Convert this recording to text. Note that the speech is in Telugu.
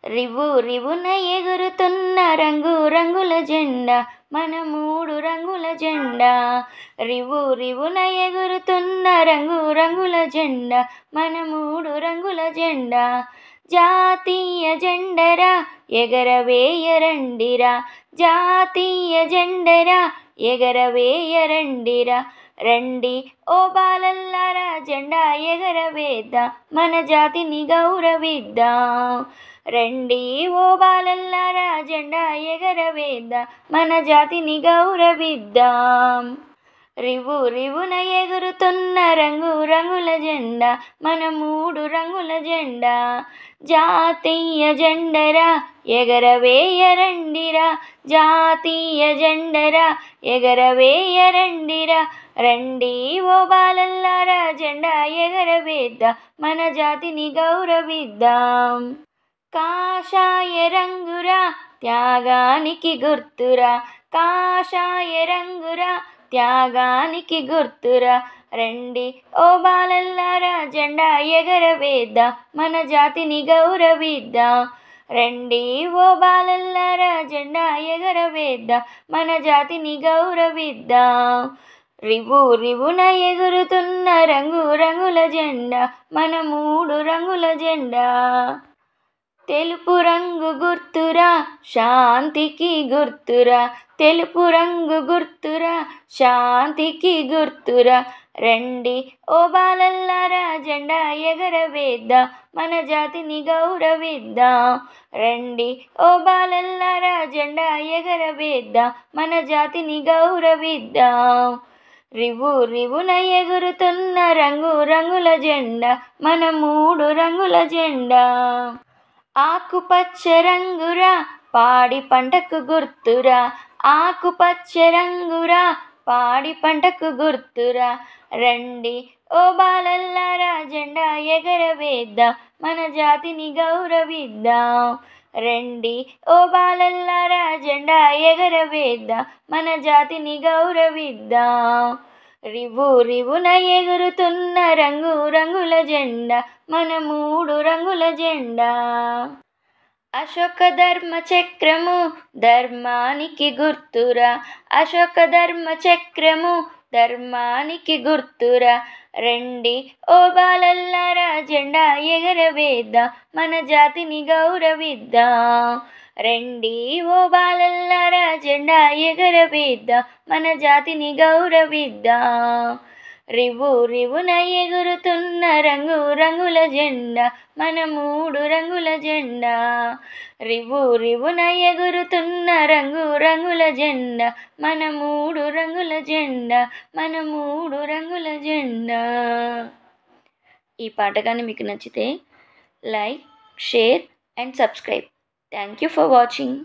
రివ్వు రివ్వున ఎగురుతున్న రంగు రంగుల జెండా మన మూడు రంగుల జెండా. రివ్వు రివ్వున ఎగురుతున్న రంగు రంగుల జెండా మన మూడు రంగుల జెండా. జాతీయ జెండరా ఎగరవేయరండిరా, జాతీయ జెండరా ఎగరవేయరండిరా. రండి ఓ బాలల్లారా జెండా ఎగరవేద్దాం, మన జాతిని గౌరవిద్దాం. రండి ఓ బాలల్లారా జెండా ఎగరవేద్దాం, మన జాతిని గౌరవిద్దాం. రివ్వు రివ్వున ఎగురుతున్న రంగు రంగుల జెండా మన మూడు రంగుల జెండా. జాతీయ జెండరా ఎగరవేయరండిరా, జాతీయ జెండరా ఎగరవేయరండిరా. రండి ఓ బాలల్లారా జెండా ఎగరవేద్దాం, మన జాతిని గౌరవిద్దాం. కాషాయ రంగురా త్యాగానికి గుర్తురా, కాషాయ రంగురా త్యాగానికి గుర్తురా. రండి ఓ బాలల్లారా జెండా ఎగరవేద్దాం, మన జాతిని గౌరవిద్దాం. రండి ఓ బాలల్లారా జెండా ఎగరవేద్దాం, మన జాతిని గౌరవిద్దాం. రివ్వు రివ్వున ఎగురుతున్న రంగు రంగుల జెండా మన మూడు రంగుల జెండా. తెలుపు రంగు గుర్తురా శాంతికి గుర్తురా, తెలుపు రంగు గుర్తురా శాంతికి గుర్తురా. రండి ఓ బాలల్లారా జెండా ఎగరవేద్దాం, మన జాతిని గౌరవిద్దాం. రండి ఓ బాలల్లారా జెండా ఎగరవేద్దాం, మన జాతిని గౌరవిద్దాం. రివ్వు రివ్వున ఎగురుతున్న రంగు రంగుల జెండా మన మూడు రంగుల జెండా. ఆకుపచ్చ రంగురా పాడి పంటకు గుర్తురా, ఆకుపచ్చ రంగురా పాడి పంటకు గుర్తురా. రండి ఓ బాలల్లారా జెండా ఎగరవేద్దాం, మన జాతిని గౌరవిద్దాం. రండి ఓ బాలల్లారా జెండా ఎగరవేద్దాం, మన జాతిని గౌరవిద్దాం. రివ్వు రివ్వున ఎగురుతున్న రంగు రంగుల జెండా మన మూడు రంగుల జెండా. అశోక ధర్మ చక్రము ధర్మానికి గుర్తురా, అశోక ధర్మ చక్రము ధర్మానికి గుర్తురా. రండి ఓ బాలల్లారా జెండా ఎగరవేద్దాం, మన జాతిని గౌరవిద్దాం. రండి ఓ బాలల్లారా జెండా ఎగరవేద్దాం, మన జాతిని గౌరవిద్దాం. రివ్వు రివ్వున ఎగురుతున్న రంగు రంగుల జెండా మన మూడు రంగుల జెండా. రివ్వు రివ్వున ఎగురుతున్న రంగు రంగుల జెండా మన మూడు రంగుల జెండా, మన మూడు రంగుల జెండా. ఈ పాట కానీ మీకు నచ్చితే like, share and subscribe. Thank you for watching.